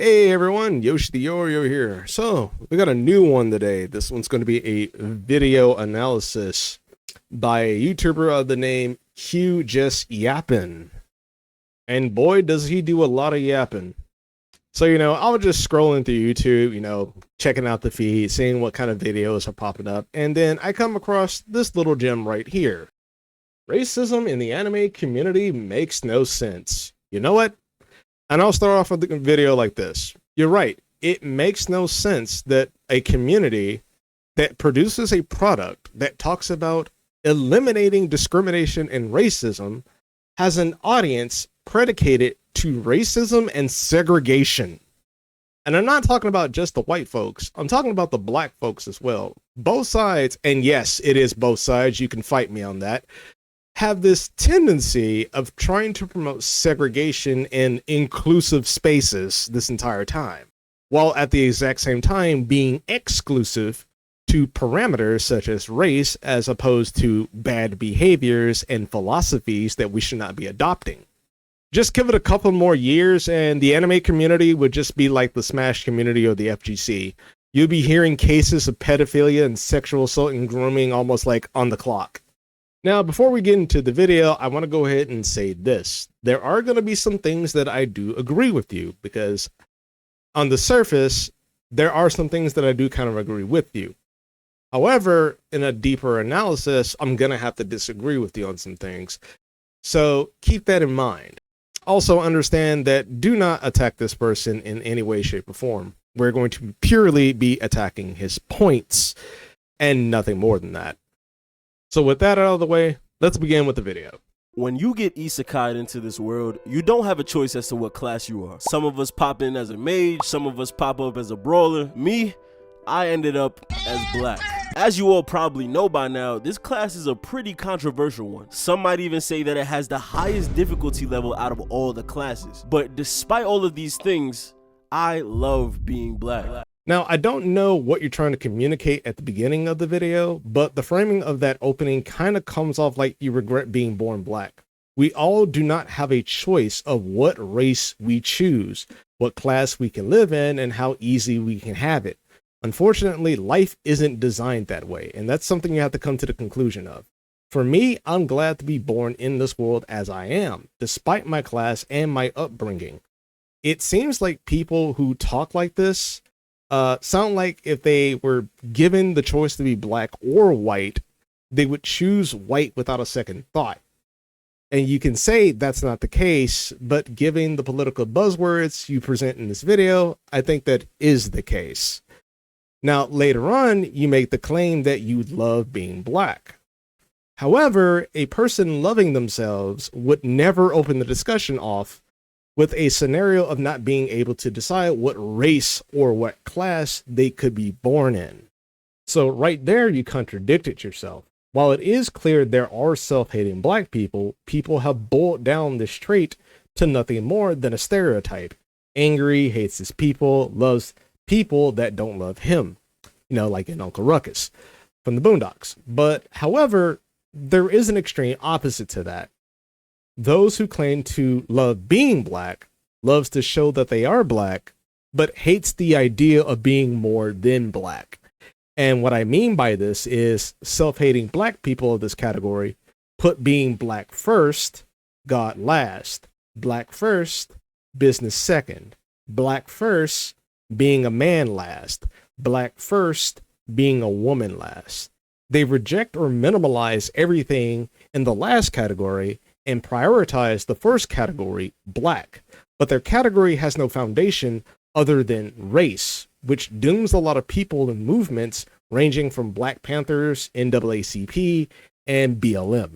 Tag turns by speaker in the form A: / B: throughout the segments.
A: Hey everyone, Yoshi the Yorio here. So, we got a new one today. This one's going to be a video analysis by a YouTuber of the name Q Just Yappin'. And boy, does he do a lot of yapping. So, I was just scrolling through YouTube, checking out the feed, seeing what kind of videos are popping up, and then I come across this little gem right here. Racism in the anime community makes no sense. You know what? And I'll start off with the video like this. You're right. It makes no sense that a community that produces a product that talks about eliminating discrimination and racism has an audience predicated to racism and segregation. And I'm not talking about just the white folks. I'm talking about the black folks as well. Both sides, and yes, it is both sides. You can fight me on that. Have this tendency of trying to promote segregation in inclusive spaces this entire time, while at the exact same time being exclusive to parameters such as race as opposed to bad behaviors and philosophies that we should not be adopting. Just give it a couple more years and the anime community would just be like the Smash community or the FGC. You'll be hearing cases of pedophilia and sexual assault and grooming almost like on the clock. Now, before we get into the video, I want to go ahead and say this. There are going to be some things that I do agree with you, because on the surface, there are some things that I do kind of agree with you. However, in a deeper analysis, I'm going to have to disagree with you on some things. So keep that in mind. Also understand that do not attack this person in any way, shape, or form. We're going to purely be attacking his points and nothing more than that. So with that out of the way, let's begin with the video.
B: When you get isekai'd into this world, you don't have a choice as to what class you are. Some of us pop in as a mage, some of us pop up as a brawler. Me, I ended up as black. As you all probably know by now, this class is a pretty controversial one. Some might even say that it has the highest difficulty level out of all the classes. But despite all of these things, I love being black.
A: Now, I don't know what you're trying to communicate at the beginning of the video, but the framing of that opening kind of comes off like you regret being born black. We all do not have a choice of what race we choose, what class we can live in, and how easy we can have it. Unfortunately, life isn't designed that way, and that's something you have to come to the conclusion of. For me, I'm glad to be born in this world as I am, despite my class and my upbringing. It seems like people who talk like this sound like if they were given the choice to be black or white, they would choose white without a second thought. And you can say that's not the case, but given the political buzzwords you present in this video, I think that is the case. Now, later on, you make the claim that you love being black. However, a person loving themselves would never open the discussion off with a scenario of not being able to decide what race or what class they could be born in. So right there, you contradicted yourself. While it is clear there are self-hating black people, people have boiled down this trait to nothing more than a stereotype. Angry, hates his people, loves people that don't love him. Like in Uncle Ruckus from the Boondocks. But however, there is an extreme opposite to that. Those who claim to love being black loves to show that they are black, but hates the idea of being more than black. And what I mean by this is self-hating black people of this category put being black first, God last, black first, business second, black first, being a man last, black first, being a woman last. They reject or minimalize everything in the last category and prioritize the first category, black, but their category has no foundation other than race, which dooms a lot of people and movements ranging from Black Panthers, NAACP, and BLM.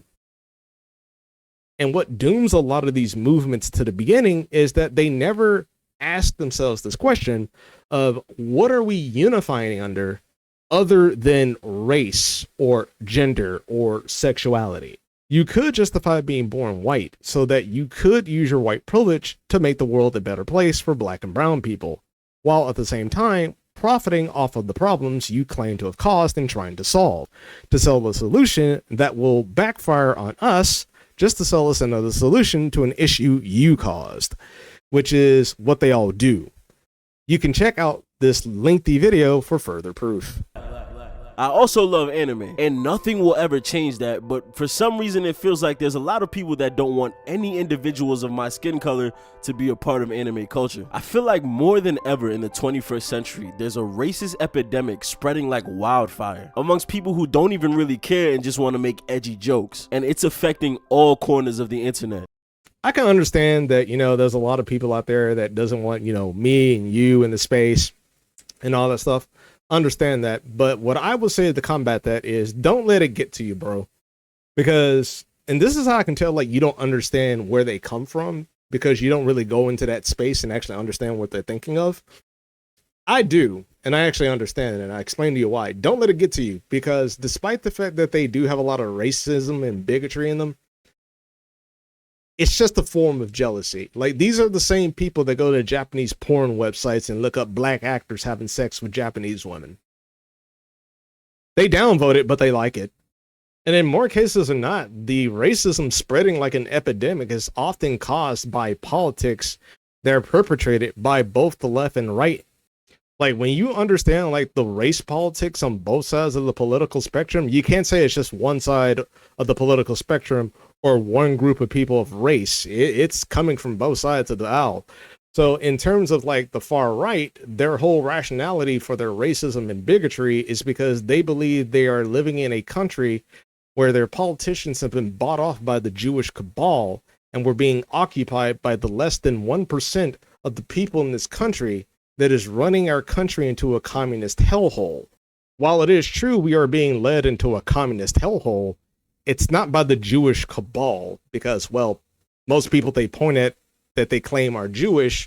A: And what dooms a lot of these movements to the beginning is that they never ask themselves this question of what are we unifying under other than race or gender or sexuality. You could justify being born white so that you could use your white privilege to make the world a better place for black and brown people, while at the same time profiting off of the problems you claim to have caused and trying to solve, to sell a solution that will backfire on us just to sell us another solution to an issue you caused, which is what they all do. You can check out this lengthy video for further proof.
B: I also love anime, and nothing will ever change that, but for some reason it feels like there's a lot of people that don't want any individuals of my skin color to be a part of anime culture. I feel like more than ever in the 21st century, there's a racist epidemic spreading like wildfire amongst people who don't even really care and just want to make edgy jokes, and it's affecting all corners of the internet.
A: I can understand that, there's a lot of people out there that doesn't want, me and you in the space and all that stuff. Understand that, but what I would say to combat that is don't let it get to you, bro, because, and this is how I can tell, like, you don't understand where they come from because you don't really go into that space and actually understand what they're thinking of. I do, and I actually understand it, and I explain to you why. Don't let it get to you, because despite the fact that they do have a lot of racism and bigotry in them, it's just a form of jealousy. Like, these are the same people that go to Japanese porn websites and look up black actors having sex with Japanese women. They downvote it, but they like it. And in more cases than not, the racism spreading like an epidemic is often caused by politics that are perpetrated by both the left and right. Like, when you understand like the race politics on both sides of the political spectrum, you can't say it's just one side of the political spectrum or one group of people of race. It's coming from both sides of the aisle. So in terms of like the far right, their whole rationality for their racism and bigotry is because they believe they are living in a country where their politicians have been bought off by the Jewish cabal and were being occupied by the less than 1% of the people in this country that is running our country into a communist hellhole. While it is true we are being led into a communist hellhole, it's not by the Jewish cabal because, well, most people they point at that they claim are Jewish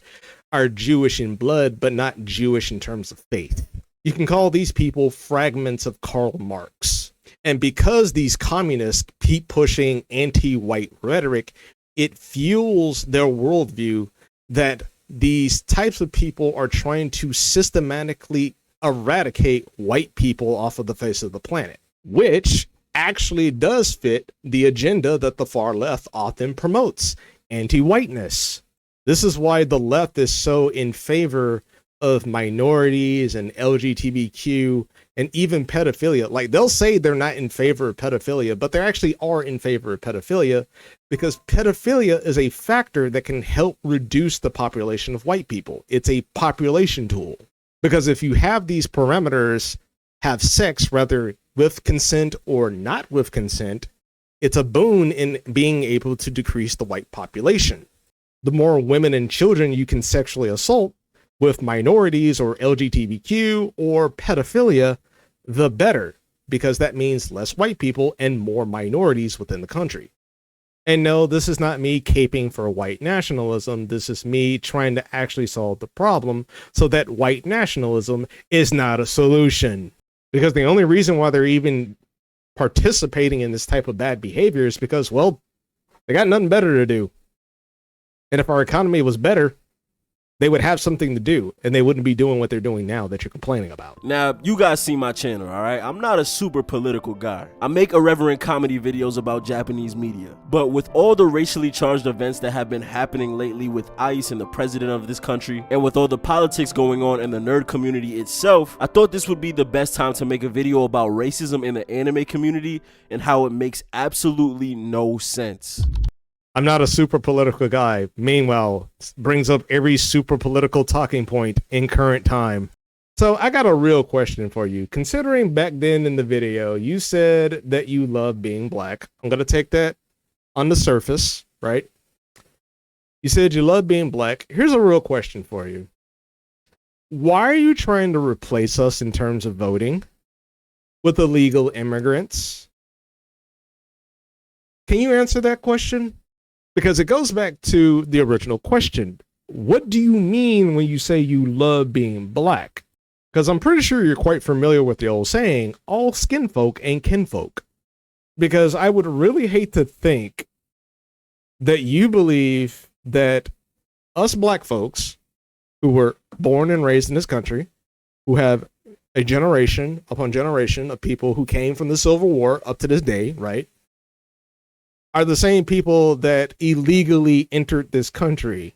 A: in blood, but not Jewish in terms of faith. You can call these people fragments of Karl Marx. And because these communists keep pushing anti-white rhetoric, it fuels their worldview that these types of people are trying to systematically eradicate white people off of the face of the planet, which actually does fit the agenda that the far left often promotes, anti-whiteness. This is why the left is so in favor of minorities and LGBTQ and even pedophilia. Like, they'll say they're not in favor of pedophilia, but they actually are in favor of pedophilia because pedophilia is a factor that can help reduce the population of white people. It's a population tool because if you have these parameters, have sex rather with consent or not with consent, it's a boon in being able to decrease the white population. The more women and children you can sexually assault with minorities or LGBTQ or pedophilia, the better, because that means less white people and more minorities within the country. And no, this is not me caping for white nationalism. This is me trying to actually solve the problem so that white nationalism is not a solution. Because the only reason why they're even participating in this type of bad behavior is because, well, they got nothing better to do. And if our economy was better, they would have something to do and they wouldn't be doing what they're doing now that you're complaining about.
B: Now, you guys see my channel, all right? I'm not a super political guy. I make irreverent comedy videos about Japanese media. But with all the racially charged events that have been happening lately with ICE and the president of this country, and with all the politics going on in the nerd community itself, I thought this would be the best time to make a video about racism in the anime community and how it makes absolutely no sense.
A: I'm not a super political guy. Meanwhile, brings up every super political talking point in current time. So I got a real question for you. Considering back then in the video, you said that you love being black. I'm going to take that on the surface, right? You said you love being black. Here's a real question for you. Why are you trying to replace us in terms of voting with illegal immigrants? Can you answer that question? Because it goes back to the original question. What do you mean when you say you love being black? Because I'm pretty sure you're quite familiar with the old saying, all skin folk ain't kinfolk. Because I would really hate to think that you believe that us black folks who were born and raised in this country, who have a generation upon generation of people who came from the Civil War up to this day, right, are the same people that illegally entered this country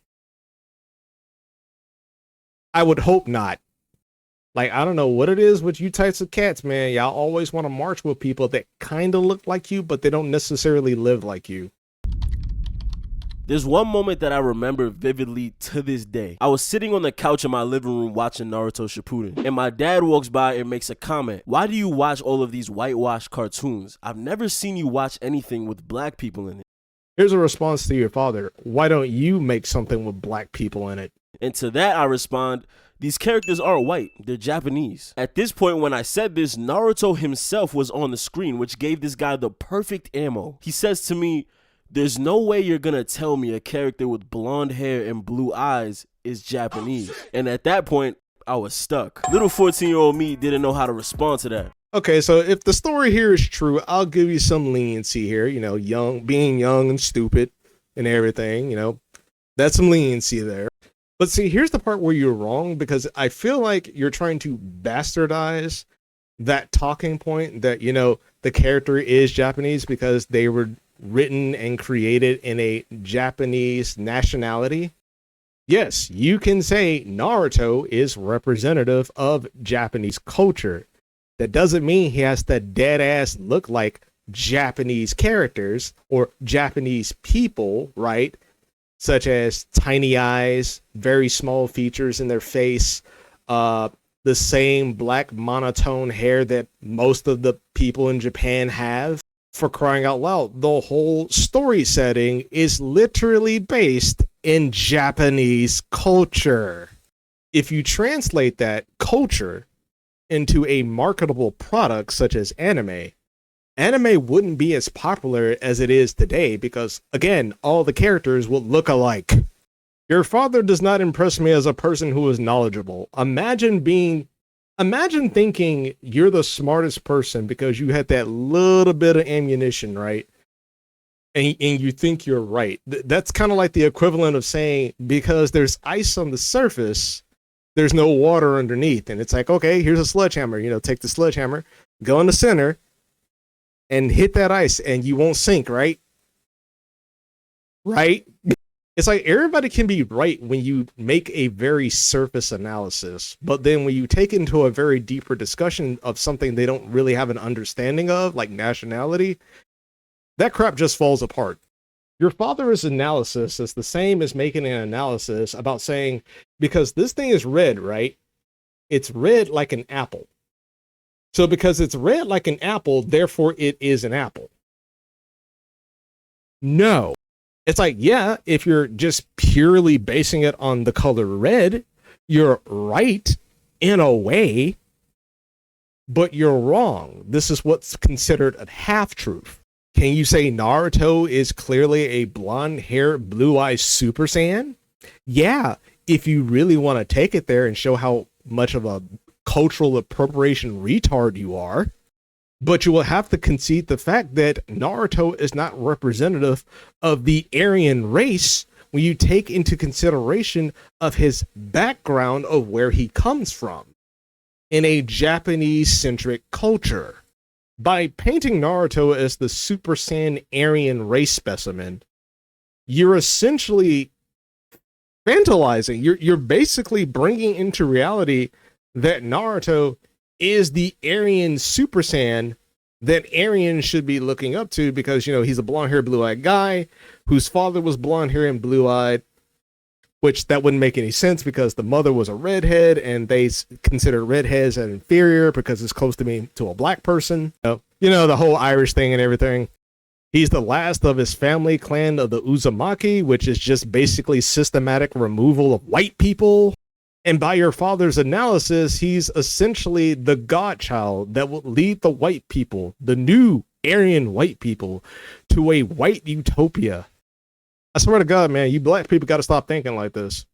A: I would hope not. Like, I don't know what it is with you types of cats, man. Y'all always want to march with people that kind of look like you, but they don't necessarily live like you.
B: There's one moment that I remember vividly to this day. I was sitting on the couch in my living room watching Naruto Shippuden, and my dad walks by and makes a comment. Why do you watch all of these whitewashed cartoons? I've never seen you watch anything with black people in it.
A: Here's a response to your father. Why don't you make something with black people in it?
B: And to that I respond, these characters aren't white, they're Japanese. At this point when I said this, Naruto himself was on the screen, which gave this guy the perfect ammo. He says to me, there's no way you're gonna tell me a character with blonde hair and blue eyes is Japanese. And at that point, I was stuck. Little 14-year-old me didn't know how to respond to that.
A: Okay, so if the story here is true, I'll give you some leniency here. You know, being young and stupid and everything, you know, that's some leniency there. But see, here's the part where you're wrong, because I feel like you're trying to bastardize that talking point that, you know, the character is Japanese because they were written and created in a Japanese nationality. Yes, you can say Naruto is representative of Japanese culture. That doesn't mean he has to dead ass look like Japanese characters or Japanese people, right? Such as tiny eyes, very small features in their face, the same black monotone hair that most of the people in Japan have. For crying out loud, the whole story setting is literally based in Japanese culture. If you translate that culture into a marketable product such as anime wouldn't be as popular as it is today because, again, all the characters would look alike. Your father does not impress me as a person who is knowledgeable. Imagine thinking you're the smartest person because you had that little bit of ammunition, right? And you think you're right. That's kind of like the equivalent of saying, because there's ice on the surface, there's no water underneath. And it's like, okay, here's a sledgehammer. You know, take the sledgehammer, go in the center, and hit that ice, and you won't sink, right? Right? It's like everybody can be right when you make a very surface analysis, but then when you take it into a very deeper discussion of something they don't really have an understanding of, like nationality, that crap just falls apart. Your father's analysis is the same as making an analysis about saying, because this thing is red, right? It's red like an apple. So because it's red like an apple, therefore it is an apple. No. It's like, yeah, if you're just purely basing it on the color red, you're right in a way, but you're wrong. This is what's considered a half-truth. Can you say Naruto is clearly a blonde-haired, blue-eyed Super Saiyan? Yeah, if you really want to take it there and show how much of a cultural appropriation retard you are. But you will have to concede the fact that Naruto is not representative of the Aryan race when you take into consideration of his background of where he comes from in a Japanese-centric culture. By painting Naruto as the Super Saiyan Aryan race specimen, you're essentially fantasizing. You're basically bringing into reality that Naruto is the Aryan Super Saiyan that Aryans should be looking up to because, you know, he's a blonde-haired, blue-eyed guy whose father was blonde-haired and blue-eyed, which that wouldn't make any sense because the mother was a redhead and they consider redheads as inferior because it's close to being to a black person. You know, the whole Irish thing and everything. He's the last of his family clan of the Uzumaki, which is just basically systematic removal of white people. And by your father's analysis, he's essentially the godchild that will lead the white people, the new Aryan white people, to a white utopia. I swear to God, man, you black people got to stop thinking like this.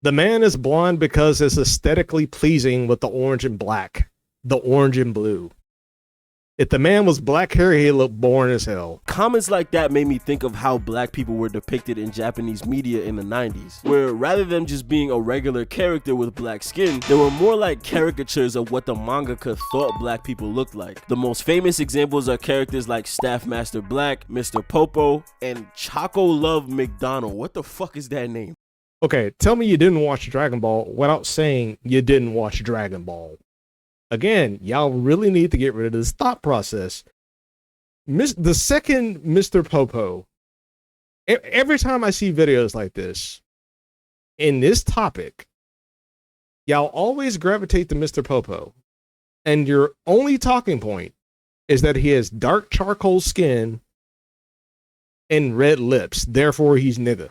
A: The man is blonde because it's aesthetically pleasing with the orange and black, the orange and blue. If the man was black hair, he'd look boring as hell.
B: Comments like that made me think of how black people were depicted in Japanese media in the 90s, where rather than just being a regular character with black skin, they were more like caricatures of what the mangaka thought black people looked like. The most famous examples are characters like Staff Master Black, Mr. Popo, and Choco Love McDonald. What the fuck is that name?
A: Okay, tell me you didn't watch Dragon Ball without saying you didn't watch Dragon Ball. Again, y'all really need to get rid of this thought process. The second Mr. Popo, every time I see videos like this, in this topic, y'all always gravitate to Mr. Popo. And your only talking point is that he has dark charcoal skin and red lips. Therefore, he's nigga.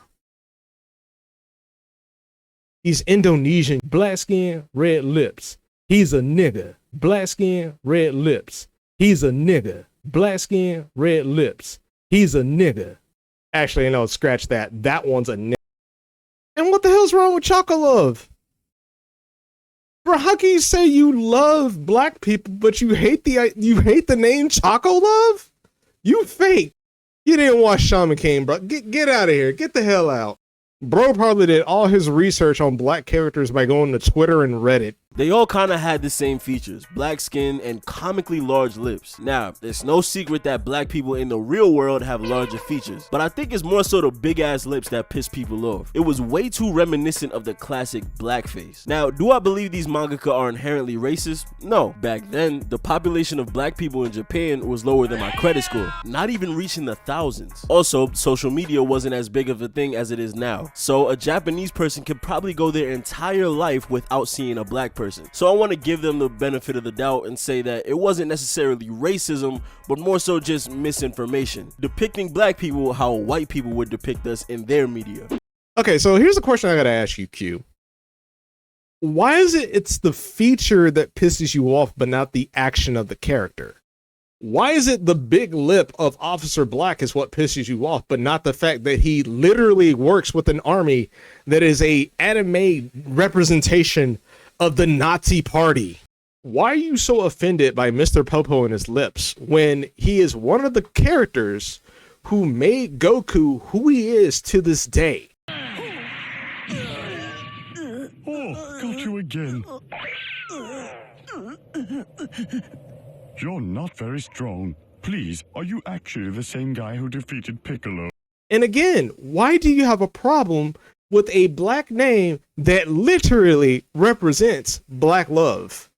A: He's Indonesian, black skin, red lips. He's a nigga. Black skin, red lips. He's a nigga. Black skin, red lips. He's a nigga. Actually, no, scratch that. That one's a nigga. And what the hell's wrong with Choco Love? Bro, how can you say you love black people, but you hate the name Choco Love? You fake. You didn't watch Shaman King, bro. Get out of here. Get the hell out. Bro probably did all his research on black characters by going to Twitter and Reddit.
B: They all kind of had the same features, black skin and comically large lips. Now, it's no secret that black people in the real world have larger features, but I think it's more so the big ass lips that piss people off. It was way too reminiscent of the classic blackface. Now, do I believe these mangaka are inherently racist? No. Back then, the population of black people in Japan was lower than my credit score, not even reaching the thousands. Also, social media wasn't as big of a thing as it is now, so a Japanese person could probably go their entire life without seeing a black person. So I want to give them the benefit of the doubt and say that it wasn't necessarily racism, but more so just misinformation, depicting black people how white people would depict us in their media.
A: Okay, so here's a question I gotta ask you, Q. Why is it's the feature that pisses you off, but not the action of the character? Why is it the big lip of Officer Black is what pisses you off, but not the fact that he literally works with an army that is a anime representation of the Nazi party? Why are you so offended by Mr. Popo and his lips when he is one of the characters who made Goku who he is to this day?
C: Oh, got you again. You're not very strong. Please, are you actually the same guy who defeated Piccolo?
A: And again, why do you have a problem with a black name that literally represents black love?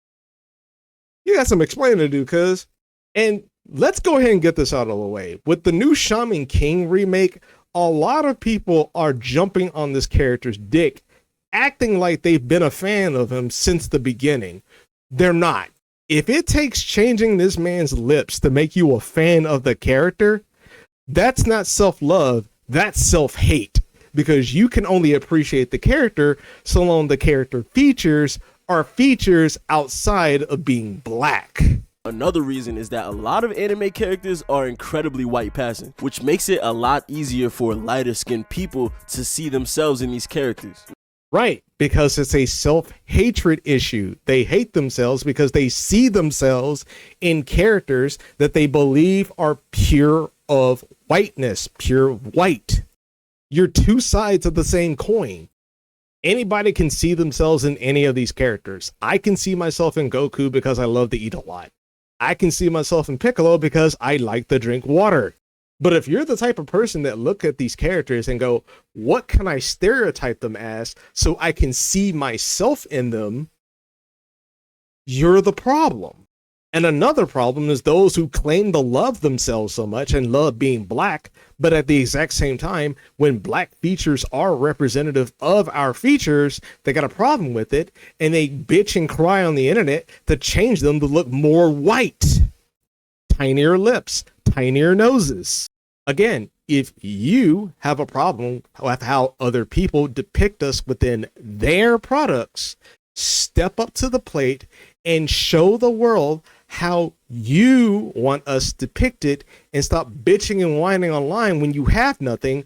A: You got some explaining to do, cuz. And let's go ahead and get this out of the way. With the new Shaman King remake, a lot of people are jumping on this character's dick, acting like they've been a fan of him since the beginning. They're not. If it takes changing this man's lips to make you a fan of the character, that's not self-love, that's self-hate. Because you can only appreciate the character so long the character features are features outside of being black.
B: Another reason is that a lot of anime characters are incredibly white passing, which makes it a lot easier for lighter skinned people to see themselves in these characters.
A: Right, because it's a self-hatred issue. They hate themselves because they see themselves in characters that they believe are pure of whiteness, pure white. You're two sides of the same coin. Anybody can see themselves in any of these characters. I can see myself in Goku because I love to eat a lot. I can see myself in Piccolo because I like to drink water. But if you're the type of person that look at these characters and go, what can I stereotype them as so I can see myself in them? You're the problem. And another problem is those who claim to love themselves so much and love being black, but at the exact same time, when black features are representative of our features, they got a problem with it, and they bitch and cry on the internet to change them to look more white. Tinier lips, tinier noses. Again, if you have a problem with how other people depict us within their products, step up to the plate and show the world how you want us depicted, and stop bitching and whining online when you have nothing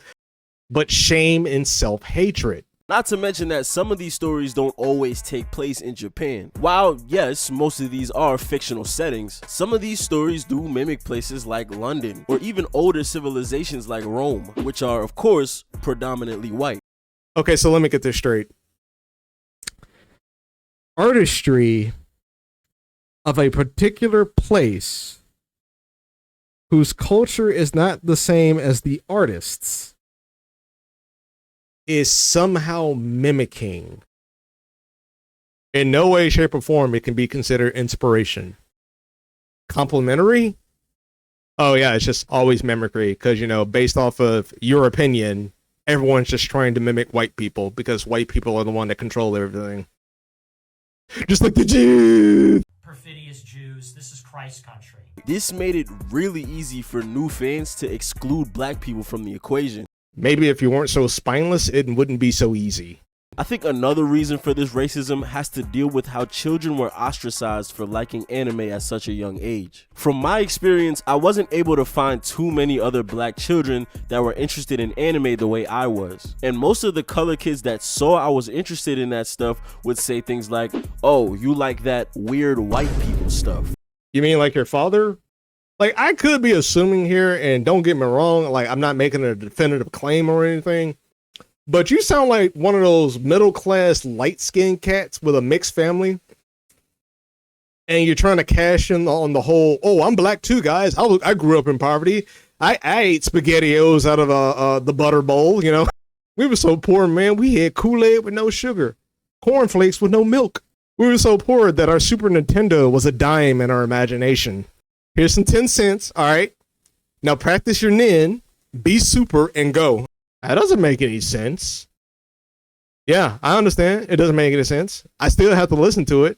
A: but shame and self-hatred.
B: Not to mention that some of these stories don't always take place in Japan. While yes, most of these are fictional settings, some of these stories do mimic places like London or even older civilizations like Rome, which are of course predominantly white.
A: Okay, so let me get this straight. Artistry of a particular place whose culture is not the same as the artists is somehow mimicking. In no way, shape, or form it can be considered inspiration. Complementary? Oh yeah, it's just always mimicry because, you know, based off of your opinion, everyone's just trying to mimic white people because white people are the one that control everything. Just like the Jews.
D: Perfidious Jews, this is Christ's country.
B: This made it really easy for new fans to exclude black people from the equation.
A: Maybe if you weren't so spineless, it wouldn't be so easy.
B: I think another reason for this racism has to deal with how children were ostracized for liking anime at such a young age. From my experience, I wasn't able to find too many other black children that were interested in anime the way I was. And most of the color kids that saw I was interested in that stuff would say things like, "Oh, you like that weird white people stuff."
A: You mean like your father? Like, I could be assuming here, and don't get me wrong, like, I'm not making a definitive claim or anything, but you sound like one of those middle-class, light-skinned cats with a mixed family, and you're trying to cash in on the whole, oh, I'm black too, guys. I grew up in poverty. I ate SpaghettiOs out of the butter bowl, you know. We were so poor, man. We had Kool-Aid with no sugar, cornflakes with no milk. We were so poor that our Super Nintendo was a dime in our imagination. Here's some 10 cents, all right? Now practice your nin, be super, and go. That doesn't make any sense. Yeah, I understand. It doesn't make any sense. I still have to listen to it,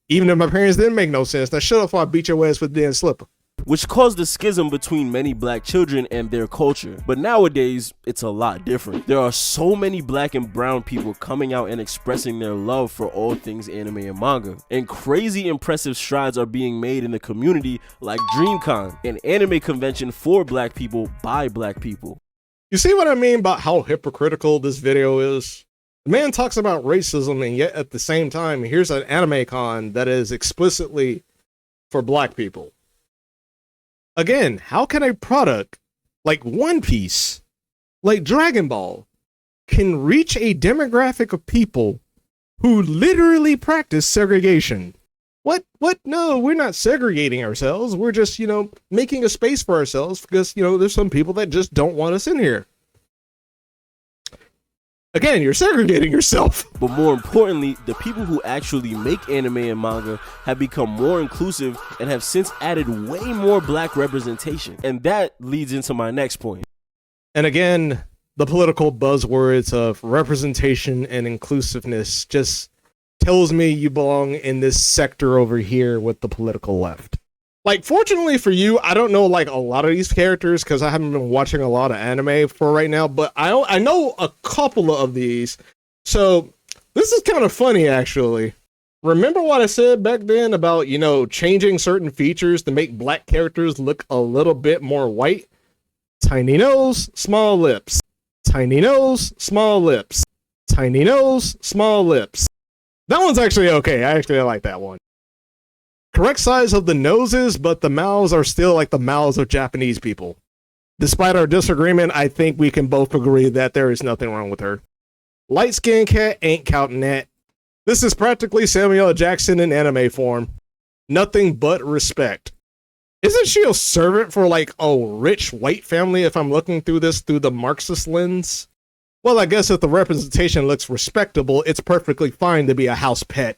A: even if my parents didn't make no sense. Now shut up before I beat your ass with the damn slipper.
B: Which caused a schism between many black children and their culture. But nowadays, it's a lot different. There are so many black and brown people coming out and expressing their love for all things anime and manga. And crazy impressive strides are being made in the community, like DreamCon, an anime convention for black people by black people.
A: You see what I mean about how hypocritical this video is? The man talks about racism, and yet at the same time, here's an anime con that is explicitly for black people. Again, how can a product like One Piece, like Dragon Ball, can reach a demographic of people who literally practice segregation? What? No, we're not segregating ourselves. We're just, you know, making a space for ourselves because, you know, there's some people that just don't want us in here. Again, you're segregating yourself.
B: But more importantly, the people who actually make anime and manga have become more inclusive and have since added way more black representation. And that leads into my next point.
A: And again, the political buzzwords of representation and inclusiveness just tells me you belong in this sector over here with the political left. Like, fortunately for you, I don't know like a lot of these characters because I haven't been watching a lot of anime for right now, but I know a couple of these. So this is kind of funny, actually. Remember what I said back then about, you know, changing certain features to make black characters look a little bit more white? Tiny nose, small lips. Tiny nose, small lips. Tiny nose, small lips. That one's actually okay. I actually like that one. Correct size of the noses, but the mouths are still like the mouths of Japanese people. Despite our disagreement, I think we can both agree that there is nothing wrong with her. Light-skinned cat ain't counting that. This is practically Samuel L. Jackson in anime form. Nothing but respect. Isn't she a servant for like a rich white family if I'm looking through this through the Marxist lens? Well, I guess if the representation looks respectable, it's perfectly fine to be a house pet.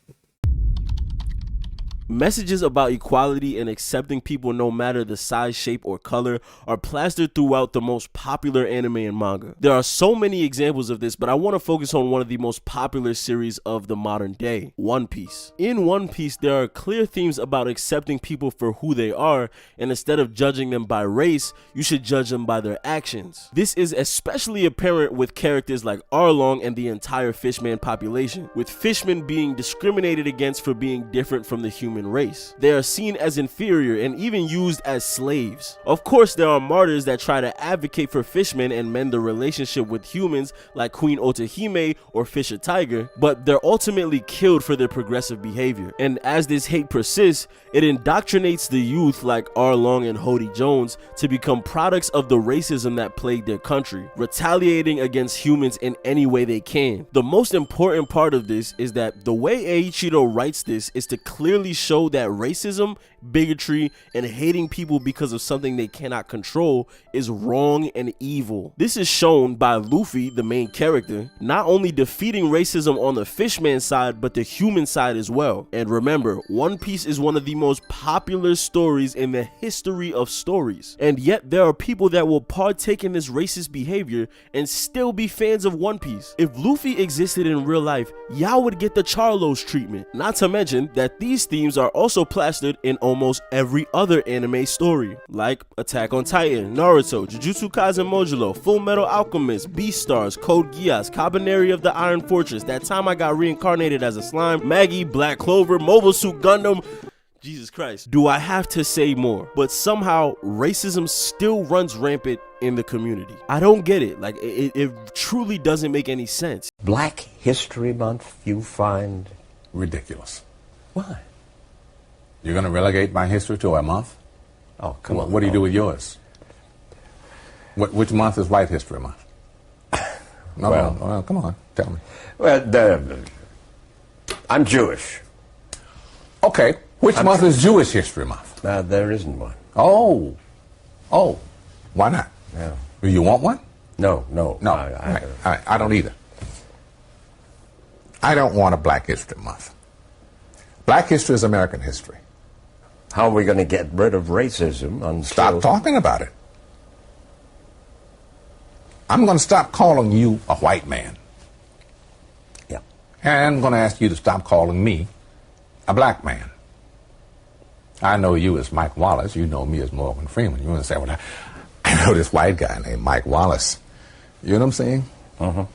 B: Messages about equality and accepting people no matter the size, shape, or color are plastered throughout the most popular anime and manga. There are so many examples of this, but I want to focus on one of the most popular series of the modern day, One Piece. In One Piece, there are clear themes about accepting people for who they are, and instead of judging them by race, you should judge them by their actions. This is especially apparent with characters like Arlong and the entire Fishman population, with Fishmen being discriminated against for being different from the human race. They are seen as inferior and even used as slaves. Of course, there are martyrs that try to advocate for fishmen and mend the relationship with humans like Queen Otahime or Fisher Tiger, but they're ultimately killed for their progressive behavior. And as this hate persists, it indoctrinates the youth like Arlong and Hody Jones to become products of the racism that plagued their country, retaliating against humans in any way they can. The most important part of this is that the way Eiichiro writes this is to clearly show that racism, bigotry, and hating people because of something they cannot control is wrong and evil. This is shown by Luffy, the main character, not only defeating racism on the fishman side, but the human side as well. And remember, One Piece is one of the most popular stories in the history of stories. And yet there are people that will partake in this racist behavior and still be fans of One Piece. If Luffy existed in real life, y'all would get the Charlos treatment. Not to mention that these themes are also plastered in almost every other anime story, like Attack on Titan, Naruto, Jujutsu Kaisen Modulo, Full Metal Alchemist, Beastars, Code Geass, Cabaneri of the Iron Fortress, that time I got reincarnated as a slime, Maggie, Black Clover, Mobile Suit Gundam. Jesus Christ. Do I have to say more? But somehow racism still runs rampant in the community. I don't get it. Like, it truly doesn't make any sense.
E: Black History Month you find
F: ridiculous.
E: Why?
F: You're going to relegate my history to a month?
E: Oh, come on.
F: What do you do with yours? Which month is White History Month? No, well, come on, tell me.
E: Well, I'm Jewish.
F: Okay, which month is Jewish History Month?
E: There isn't one.
F: Oh, why not?
E: No.
F: Do you want one?
E: No.
F: I don't either. I don't want a Black History Month. Black history is American history.
E: How are we going to get rid of racism until...
F: Stop talking about it. I'm going to stop calling you a white man.
E: Yeah.
F: And I'm going to ask you to stop calling me a black man. I know you as Mike Wallace. You know me as Morgan Freeman. You're going to say, well, I know this white guy named Mike Wallace. You know what I'm saying?
E: Uh-huh.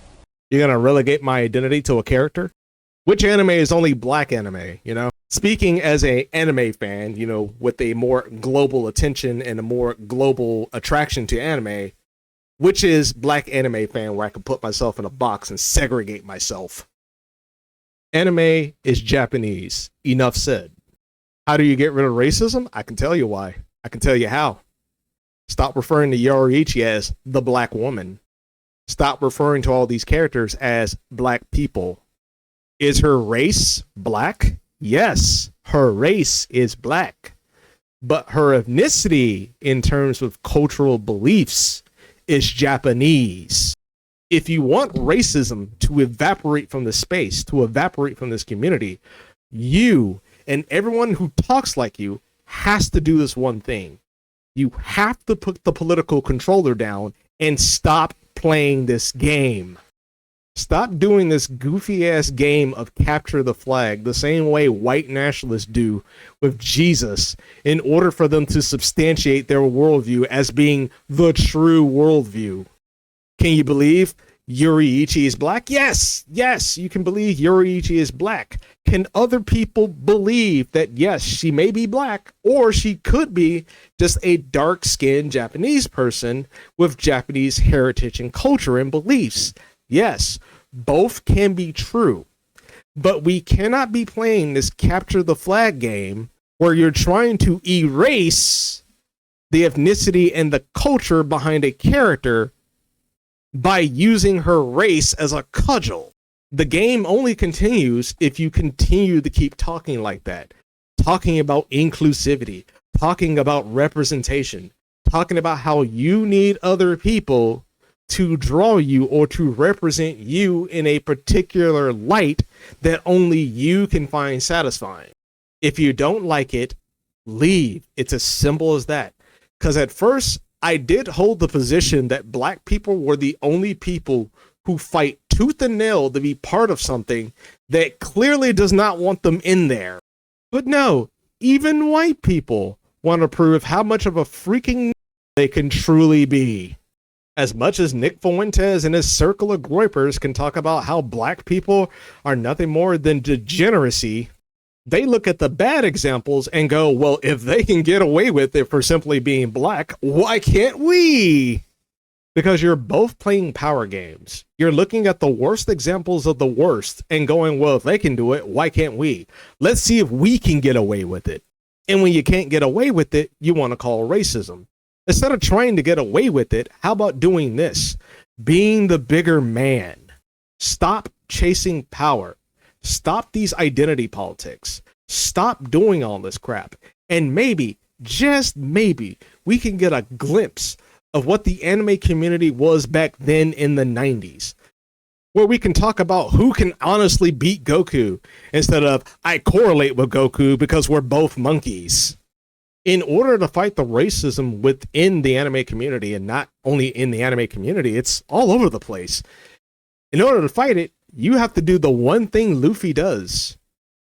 A: You're going to relegate my identity to a character? Which anime is only black anime, you know? Speaking as an anime fan, you know, with a more global attention and a more global attraction to anime, which is black anime fan where I can put myself in a box and segregate myself? Anime is Japanese. Enough said. How do you get rid of racism? I can tell you why. I can tell you how. Stop referring to Yoriichi as the black woman. Stop referring to all these characters as black people. Is her race black? Yes, her race is black. But her ethnicity, in terms of cultural beliefs, is Japanese. If you want racism to evaporate from the space, to evaporate from this community, you and everyone who talks like you has to do this one thing. You have to put the political controller down and stop playing this game. Stop doing this goofy ass game of capture the flag the same way white nationalists do with Jesus in order for them to substantiate their worldview as being the true worldview. Can you believe Yoriichi is black? Yes, you can believe Yoriichi is black. Can other people believe that, yes, she may be black, or she could be just a dark-skinned Japanese person with Japanese heritage and culture and beliefs? Yes, both can be true. But we cannot be playing this capture the flag game where you're trying to erase the ethnicity and the culture behind a character by using her race as a cudgel. The game only continues if you continue to keep talking like that. Talking about inclusivity, talking about representation, talking about how you need other people to draw you or to represent you in a particular light that only you can find satisfying. If you don't like it, leave. It's as simple as that. Because at first, I did hold the position that black people were the only people who fight tooth and nail to be part of something that clearly does not want them in there. But no, even white people want to prove how much of a freaking they can truly be. As much as Nick Fuentes and his circle of groypers can talk about how black people are nothing more than degeneracy, they look at the bad examples and go, well, if they can get away with it for simply being black, why can't we? Because you're both playing power games. You're looking at the worst examples of the worst and going, well, if they can do it, why can't we? Let's see if we can get away with it. And when you can't get away with it, you want to call racism. Instead of trying to get away with it, how about doing this? Being the bigger man. Stop chasing power. Stop these identity politics. Stop doing all this crap. And maybe, just maybe, we can get a glimpse of what the anime community was back then in the 90s. Where we can talk about who can honestly beat Goku instead of I correlate with Goku because we're both monkeys. In order to fight the racism within the anime community, and not only in the anime community, it's all over the place. In order to fight it, you have to do the one thing Luffy does.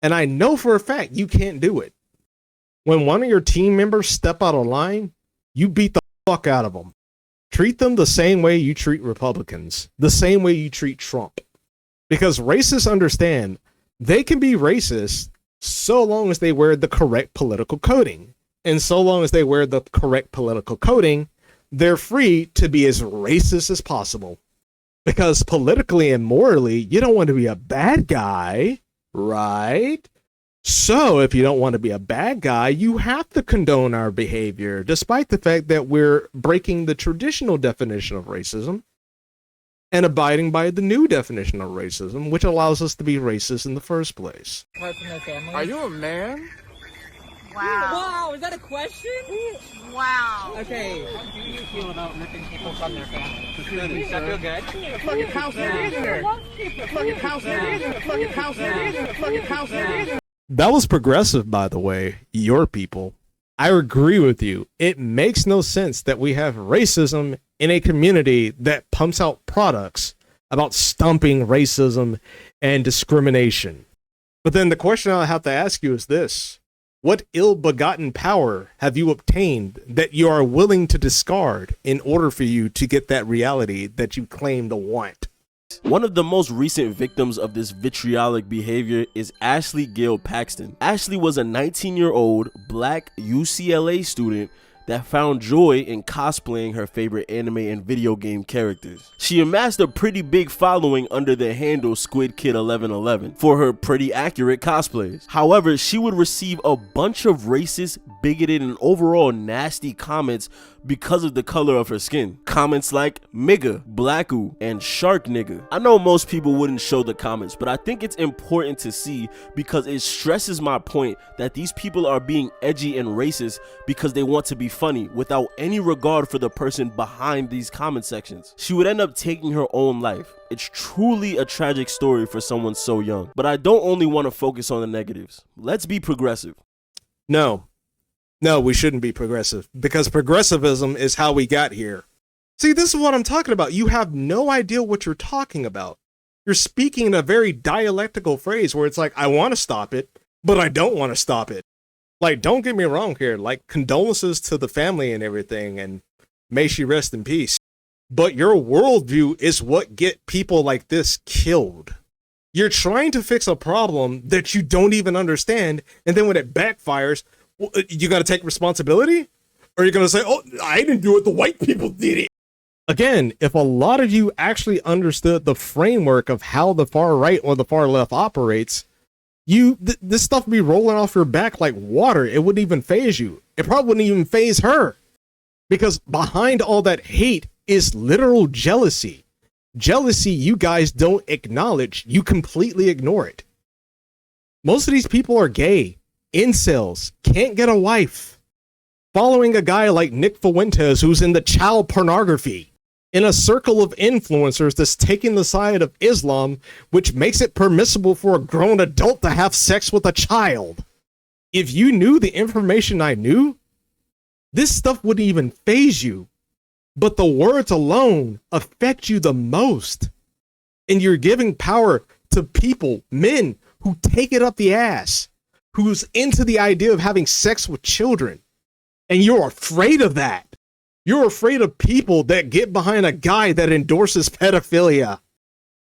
A: And I know for a fact you can't do it. When one of your team members step out of line, you beat the fuck out of them. Treat them the same way you treat Republicans, the same way you treat Trump. Because racists understand they can be racist so long as they wear the correct political coding. And so long as they wear the correct political coding, they're free to be as racist as possible. Because politically and morally, you don't want to be a bad guy, right? So if you don't want to be a bad guy, you have to condone our behavior, despite the fact that we're breaking the traditional definition of racism and abiding by the new definition of racism, which allows us to be racist in the first place.
G: Are you a man?
H: Wow.
I: Wow, is that a question?
H: Wow.
I: Okay.
D: How do you feel about ripping people from their family?
I: Does that feel good?
G: Fucking house there. Fucking house there. Fucking house there. Fucking house there.
A: That was progressive, by the way, your people. I agree with you. It makes no sense that we have racism in a community that pumps out products about stomping racism and discrimination. But then the question I have to ask you is this. What ill-begotten power have you obtained that you are willing to discard in order for you to get that reality that you claim to want?
B: One of the most recent victims of this vitriolic behavior is Ashley Gail Paxton. Ashley was a 19-year-old black UCLA student that found joy in cosplaying her favorite anime and video game characters. She amassed a pretty big following under the handle SquidKid1111 for her pretty accurate cosplays. However, she would receive a bunch of racist, bigoted, and overall nasty comments because of the color of her skin. Comments like "Migga," "Blacku," and "Shark nigga." I know most people wouldn't show the comments, but I think it's important to see because it stresses my point that these people are being edgy and racist because they want to be funny without any regard for the person behind these comment sections. She would end up taking her own life. It's truly a tragic story for someone so young. But I don't only want to focus on the negatives. Let's be progressive.
A: No, we shouldn't be progressive because progressivism is how we got here. See, this is what I'm talking about. You have no idea what you're talking about. You're speaking in a very dialectical phrase where it's like, I want to stop it, but I don't want to stop it. Like, don't get me wrong here. Like, condolences to the family and everything, and may she rest in peace. But your worldview is what get people like this killed. You're trying to fix a problem that you don't even understand, and then when it backfires, well, you got to take responsibility? Or you're going to say, oh, I didn't do it, the white people did it. Again, if a lot of you actually understood the framework of how the far right or the far left operates, this stuff would be rolling off your back like water. It wouldn't even faze you. It probably wouldn't even faze her. Because behind all that hate is literal jealousy. Jealousy you guys don't acknowledge. You completely ignore it. Most of these people are gay. Incels, can't get a wife, following a guy like Nick Fuentes who's in the child pornography, in a circle of influencers that's taking the side of Islam, which makes it permissible for a grown adult to have sex with a child. If you knew the information I knew, this stuff wouldn't even faze you, but the words alone affect you the most. And you're giving power to people, men, who take it up the ass, who's into the idea of having sex with children. And you're afraid of that. You're afraid of people that get behind a guy that endorses pedophilia,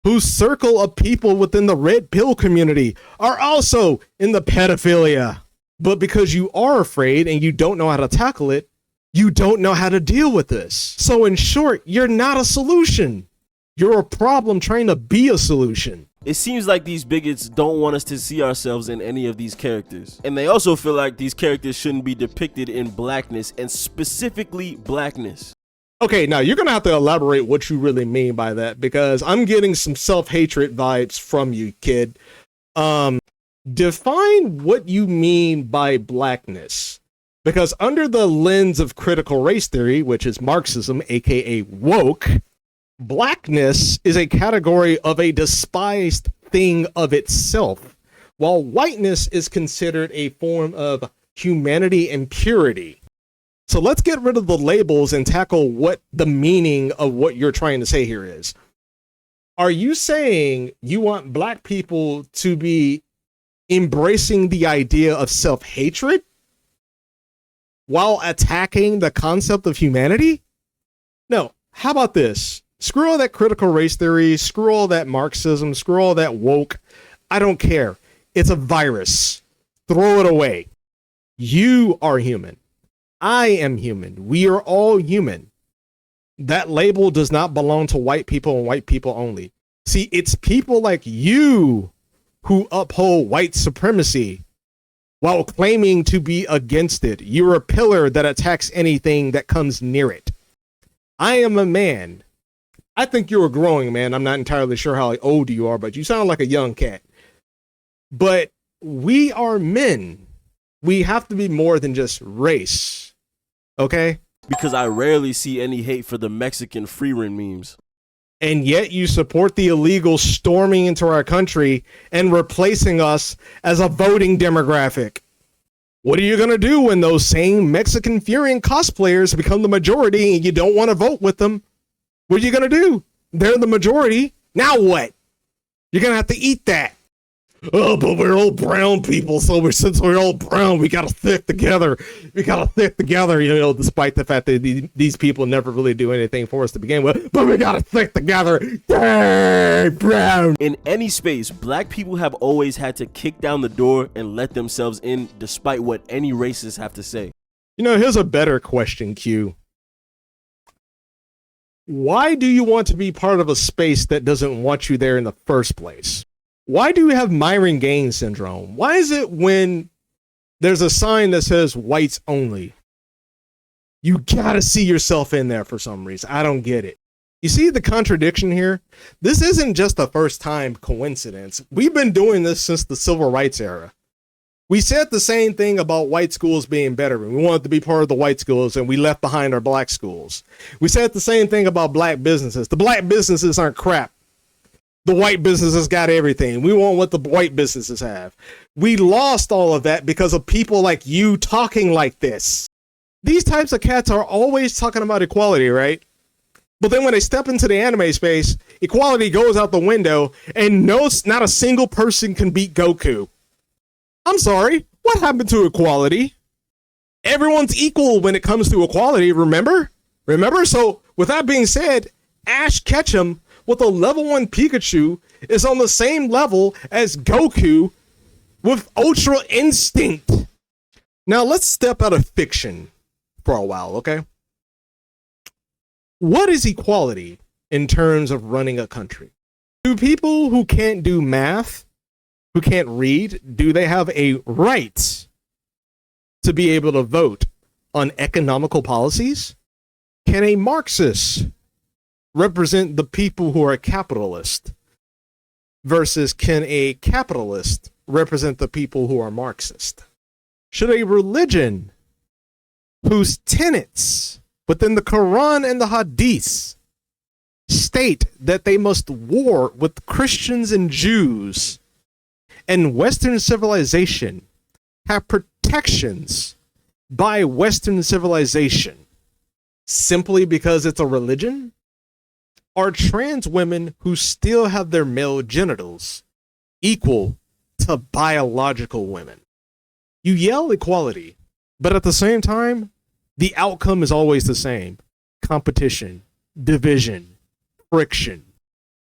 A: whose circle of people within the red pill community are also in the pedophilia. But because you are afraid and you don't know how to tackle it, you don't know how to deal with this. So in short, you're not a solution. You're a problem trying to be a solution.
B: It seems like these bigots don't want us to see ourselves in any of these characters. And they also feel like these characters shouldn't be depicted in blackness, and specifically blackness.
A: Okay, now you're going to have to elaborate what you really mean by that, because I'm getting some self-hatred vibes from you, kid. Define what you mean by blackness. Because under the lens of critical race theory, which is Marxism, aka woke, blackness is a category of a despised thing of itself, while whiteness is considered a form of humanity and purity. So let's get rid of the labels and tackle what the meaning of what you're trying to say here is. Are you saying you want black people to be embracing the idea of self-hatred while attacking the concept of humanity? No. How about this? Screw all that critical race theory, screw all that Marxism, screw all that woke. I don't care. It's a virus. Throw it away. You are human. I am human. We are all human. That label does not belong to white people and white people only. See, it's people like you who uphold white supremacy while claiming to be against it. You're a pillar that attacks anything that comes near it. I am a man. I think you're a growing man. I'm not entirely sure how old you are, but you sound like a young cat. But we are men. We have to be more than just race. Okay?
B: Because I rarely see any hate for the Mexican free reign memes.
A: And yet you support the illegal storming into our country and replacing us as a voting demographic. What are you going to do when those same Mexican Furion cosplayers become the majority and you don't want to vote with them? What are you going to do? They're the majority. Now what? You're going to have to eat that. Oh, but we're all brown people, so since we're all brown, we got to stick together. We got to stick together, you know, despite the fact that these people never really do anything for us to begin with. But we got to stick together. Dang, brown.
B: In any space, black people have always had to kick down the door and let themselves in, despite what any racists have to say.
A: You know, here's a better question, Q. Why do you want to be part of a space that doesn't want you there in the first place? Why do you have Myron Gaines syndrome? Why is it when there's a sign that says whites only, you gotta see yourself in there for some reason? I don't get it. You see the contradiction here? This isn't just a first time coincidence. We've been doing this since the civil rights era. We said the same thing about white schools being better. We wanted to be part of the white schools and we left behind our black schools. We said the same thing about black businesses. The black businesses aren't crap. The white businesses got everything. We want what the white businesses have. We lost all of that because of people like you talking like this. These types of cats are always talking about equality, right? But then when they step into the anime space, equality goes out the window and not a single person can beat Goku. I'm sorry, what happened to equality? Everyone's equal when it comes to equality, remember? So with that being said, Ash Ketchum with a level 1 Pikachu is on the same level as Goku with Ultra Instinct. Now let's step out of fiction for a while, okay? What is equality in terms of running a country? Do people who can't do math, who can't read, do they have a right to be able to vote on economical policies? Can a Marxist represent the people who are capitalist versus can a capitalist represent the people who are Marxist? Should a religion whose tenets within the Quran and the Hadiths state that they must war with Christians and Jews and Western civilization have protections by Western civilization simply because it's a religion? Are trans women who still have their male genitals equal to biological women? You yell equality, but at the same time, the outcome is always the same. Competition, division, friction.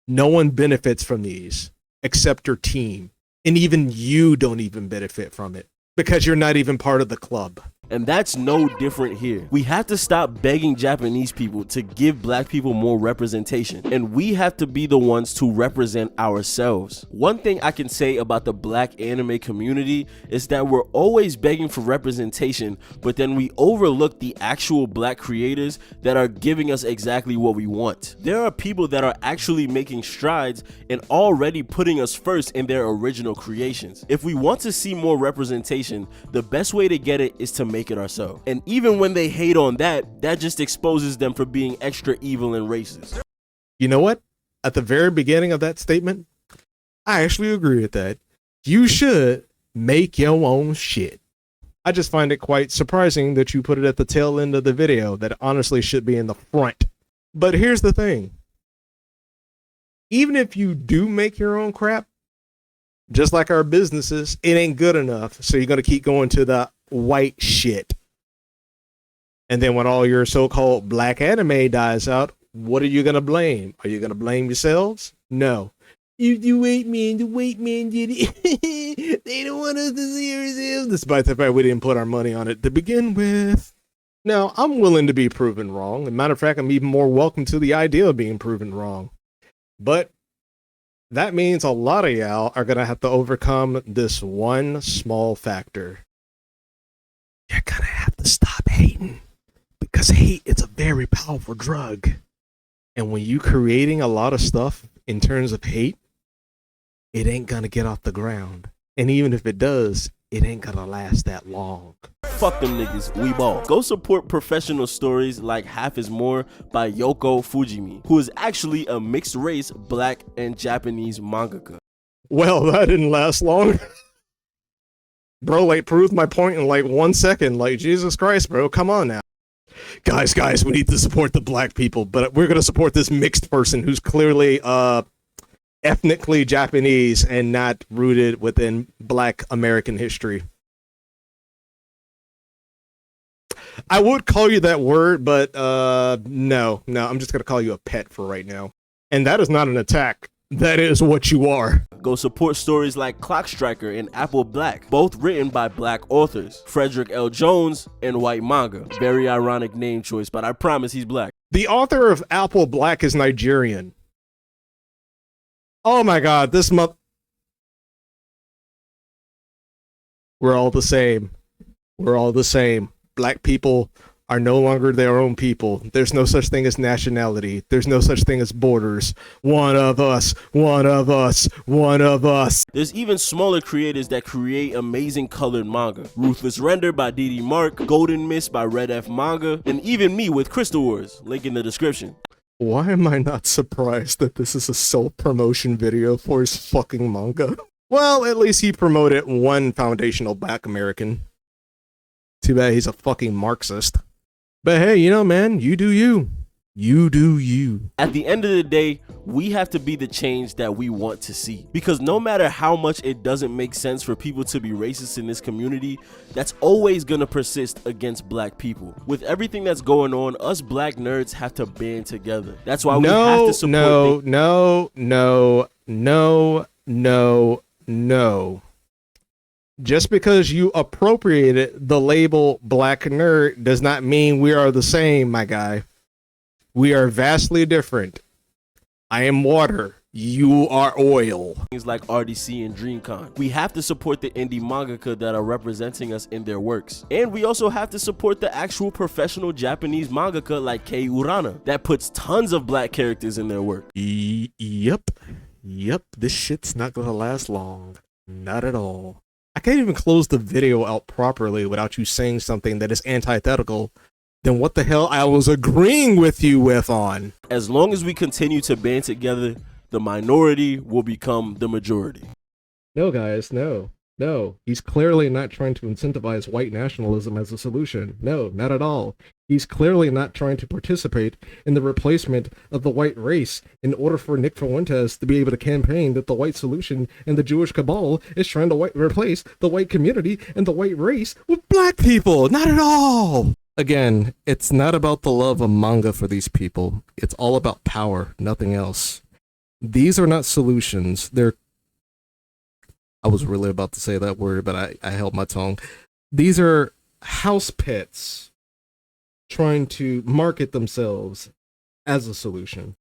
A: No one benefits from these except your team. And even you don't even benefit from it because you're not even part of the club.
B: And that's no different here. We have to stop begging Japanese people to give black people more representation, and we have to be the ones to represent ourselves. One thing I can say about the black anime community is that we're always begging for representation, but then we overlook the actual black creators that are giving us exactly what we want. There are people that are actually making strides and already putting us first in their original creations. If we want to see more representation, the best way to get it is to make it ourselves. And even when they hate on that, that just exposes them for being extra evil and racist.
A: You know what? At the very beginning of that statement, I actually agree with that. You should make your own shit. I just find it quite surprising that you put it at the tail end of the video that honestly should be in the front. But here's the thing. Even if you do make your own crap, just like our businesses, it ain't good enough. So you're going to keep going to the white shit. And then when all your so-called black anime dies out, what are you going to blame? Are you going to blame yourselves? No. The white man did it. They don't want us to see ourselves. Despite the fact we didn't put our money on it to begin with. Now, I'm willing to be proven wrong. As a matter of fact, I'm even more welcome to the idea of being proven wrong. But that means a lot of y'all are going to have to overcome this one small factor. You're going to have to stop hating. Because hate is a very powerful drug. And when you creating a lot of stuff in terms of hate, it ain't going to get off the ground. And even if it does, it ain't going to last that long.
B: Fuck them niggas, we ball. Go support professional stories like Half is More by Yoko Fujimi, who is actually a mixed race black and Japanese mangaka.
A: Well, that didn't last long. Bro, like, proved my point in like 1 second. Like, Jesus Christ, bro, come on now. Guys, we need to support the black people, but we're going to support this mixed person who's clearly ethnically Japanese and not rooted within black American history. I would call you that word, but no, I'm just going to call you a pet for right now. And that is not an attack. That is what you are.
B: Go support stories like Clock Striker and Apple Black, both written by black authors, Frederick L. Jones and White Manga. Very ironic name choice, but I promise he's black.
A: The author of Apple Black is Nigerian. Oh my God, this month. We're all the same. We're all the same. Black people are no longer their own people. There's no such thing as nationality. There's no such thing as borders. One of us, one of us, one of us.
B: There's even smaller creators that create amazing colored manga. Ruthless Render by DD Mark, Golden Mist by Red F Manga, and even me with Crystal Wars, link in the description.
A: Why am I not surprised that this is a self-promotion video for his fucking manga? Well, at least he promoted one foundational black American. Too bad he's a fucking Marxist. But hey, you know, man, you do you. You do you.
B: At the end of the day, we have to be the change that we want to see. Because no matter how much it doesn't make sense for people to be racist in this community, that's always gonna persist against black people. With everything that's going on, us black nerds have to band together. That's why we have to support
A: No. Just because you appropriated the label black nerd does not mean we are the same, my guy. We are vastly different. I am water. You are oil.
B: Things like RDC and DreamCon. We have to support the indie mangaka that are representing us in their works. And we also have to support the actual professional Japanese mangaka like Kei Urana that puts tons of black characters in their work.
A: Yep. This shit's not gonna last long. Not at all. I can't even close the video out properly without you saying something that is antithetical than what the hell I was agreeing with you with on.
B: As long as we continue to band together, the minority will become the majority.
A: No, guys, no. He's clearly not trying to incentivize white nationalism as a solution. No, not at all. He's clearly not trying to participate in the replacement of the white race in order for Nick Fuentes to be able to campaign that the white solution and the Jewish cabal is trying to replace the white community and the white race with black people. Not at all. Again, it's not about the love of manga for these people. It's all about power, nothing else. These are not solutions. I was really about to say that word, but I held my tongue. These are house pets trying to market themselves as a solution.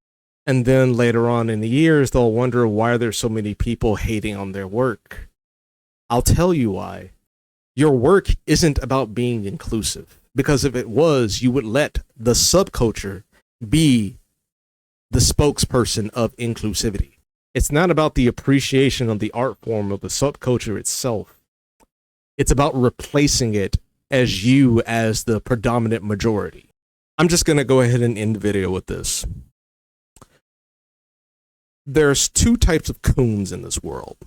A: And then later on in the years, they'll wonder why there's so many people hating on their work. I'll tell you why. Your work isn't about being inclusive, because if it was, you would let the subculture be the spokesperson of inclusivity. It's not about the appreciation of the art form of the subculture itself. It's about replacing it as you as the predominant majority. I'm just going to go ahead and end the video with this. There's two types of coons in this world.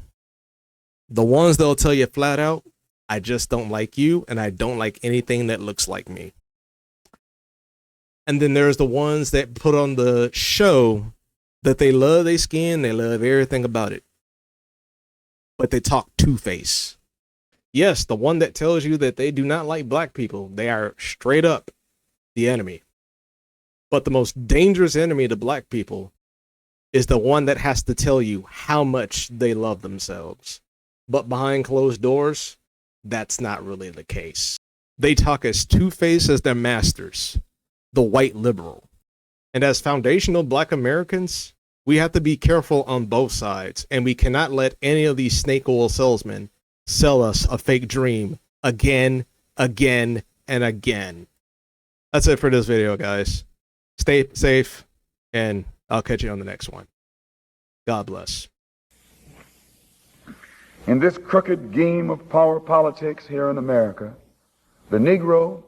A: The ones that'll tell you flat out, I just don't like you and I don't like anything that looks like me. And then there's the ones that put on the show that they love their skin, they love everything about it. But they talk two-face. Yes, the one that tells you that they do not like black people, they are straight up the enemy. But the most dangerous enemy to black people is the one that has to tell you how much they love themselves. But behind closed doors, that's not really the case. They talk as two-faced as their masters, the white liberal. And as foundational black Americans, we have to be careful on both sides, and we cannot let any of these snake oil salesmen sell us a fake dream again, and again. That's it for this video, guys. Stay safe, and I'll catch you on the next one. God bless.
J: In this crooked game of power politics here in America, the Negro,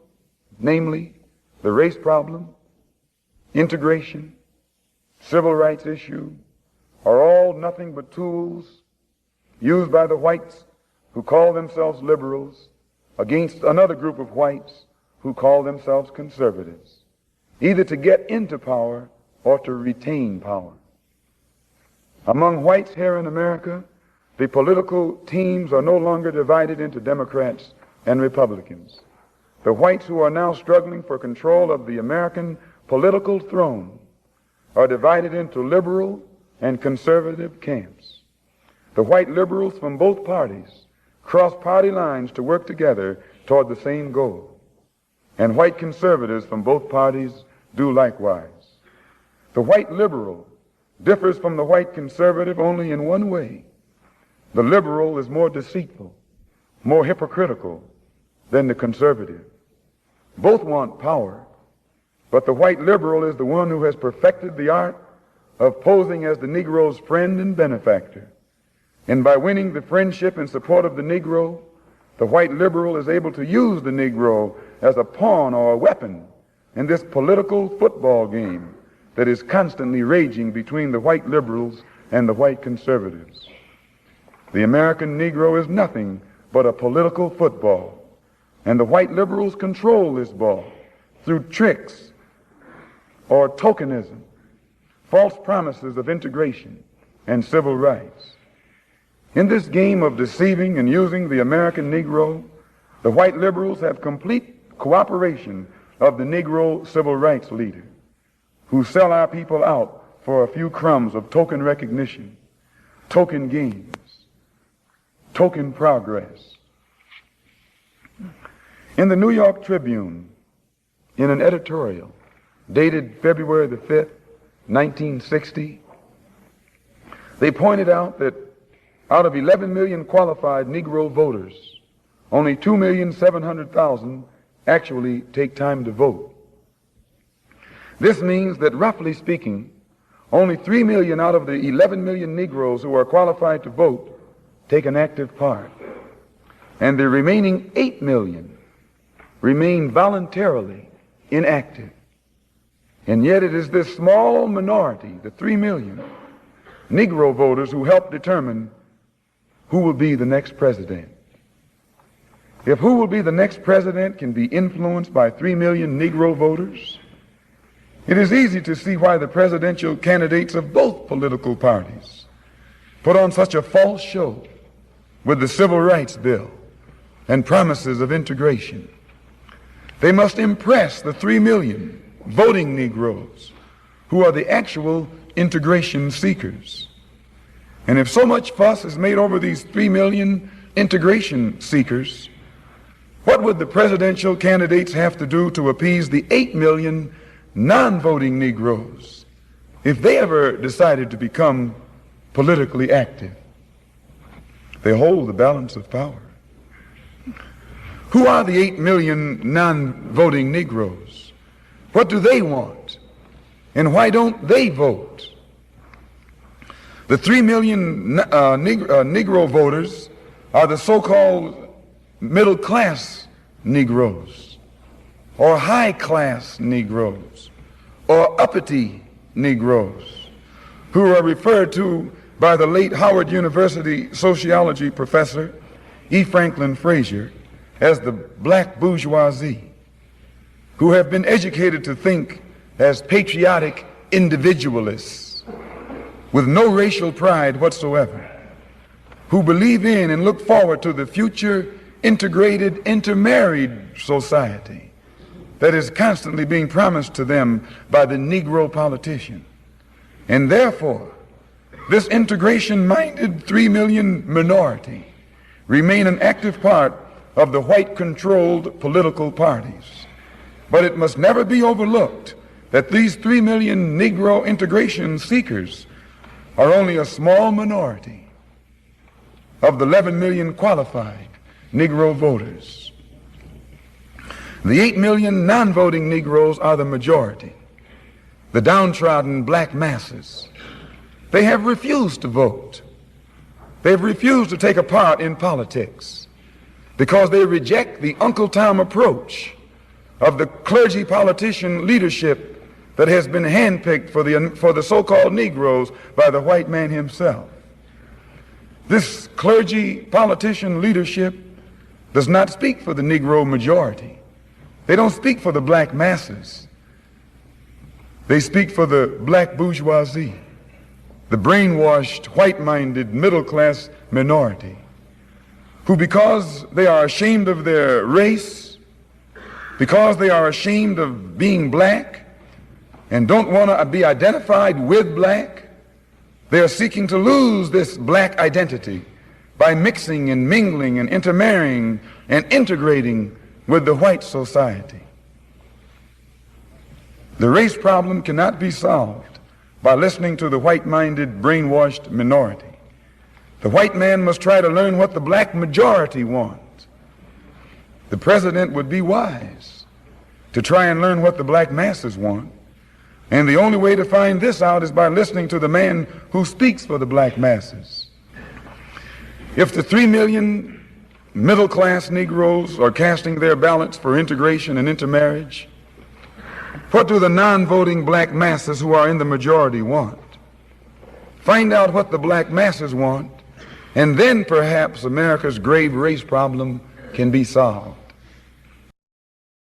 J: namely the race problem, integration, civil rights issue, are all nothing but tools used by the whites who call themselves liberals against another group of whites who call themselves conservatives, either to get into power or to retain power. Among whites here in America, the political teams are no longer divided into Democrats and Republicans. The whites who are now struggling for control of the American political throne are divided into liberal and conservative camps. The white liberals from both parties cross party lines to work together toward the same goal. And white conservatives from both parties do likewise. The white liberal differs from the white conservative only in one way. The liberal is more deceitful, more hypocritical than the conservative. Both want power, but the white liberal is the one who has perfected the art of posing as the Negro's friend and benefactor. And by winning the friendship and support of the Negro, the white liberal is able to use the Negro as a pawn or a weapon in this political football game that is constantly raging between the white liberals and the white conservatives. The American Negro is nothing but a political football, and the white liberals control this ball through tricks or tokenism, false promises of integration and civil rights. In this game of deceiving and using the American Negro, the white liberals have complete cooperation of the Negro civil rights leader, who sell our people out for a few crumbs of token recognition, token gains, token progress. In the New York Tribune, in an editorial dated February the 5th, 1960, they pointed out that out of 11 million qualified Negro voters, only 2,700,000 actually take time to vote. This means that, roughly speaking, only 3 million out of the 11 million Negroes who are qualified to vote take an active part. And the remaining 8 million remain voluntarily inactive. And yet it is this small minority, the 3 million Negro voters, who help determine who will be the next president. If who will be the next president can be influenced by 3 million Negro voters, it is easy to see why the presidential candidates of both political parties put on such a false show with the Civil Rights Bill and promises of integration. They must impress the 3 million voting Negroes who are the actual integration seekers. And if so much fuss is made over these 3 million integration seekers, What would the presidential candidates have to do to appease the 8 million non-voting Negroes if they ever decided to become politically active? They hold the balance of power. Who are the 8 million non-voting Negroes? What do they want? And why don't they vote? The 3 million Negro voters are the so-called middle-class Negroes, or high-class Negroes, or uppity Negroes, who are referred to by the late Howard University sociology professor E. Franklin Frazier as the black bourgeoisie, who have been educated to think as patriotic individualists with no racial pride whatsoever, who believe in and look forward to the future integrated, intermarried society that is constantly being promised to them by the Negro politician. And therefore, this integration-minded 3 million minority remain an active part of the white-controlled political parties. But it must never be overlooked that these 3 million Negro integration seekers are only a small minority of the 11 million qualified Negro voters. The 8 million non-voting Negroes are the majority, the downtrodden black masses. They have refused to vote. They have refused to take a part in politics because they reject the Uncle Tom approach of the clergy politician leadership that has been handpicked for the so-called Negroes by the white man himself. This clergy politician leadership does not speak for the Negro majority. They don't speak for the black masses. They speak for the black bourgeoisie, the brainwashed, white-minded, middle-class minority, who, because they are ashamed of their race, because they are ashamed of being black and don't want to be identified with black, they are seeking to lose this black identity by mixing and mingling and intermarrying and integrating with the white society. The race problem cannot be solved by listening to the white-minded, brainwashed minority. The white man must try to learn what the black majority wants. The president would be wise to try and learn what the black masses want. And the only way to find this out is by listening to the man who speaks for the black masses. If the 3 million middle-class Negroes are casting their ballots for integration and intermarriage, what do the non-voting black masses who are in the majority want? Find out what the black masses want, and then perhaps America's grave race problem can be solved.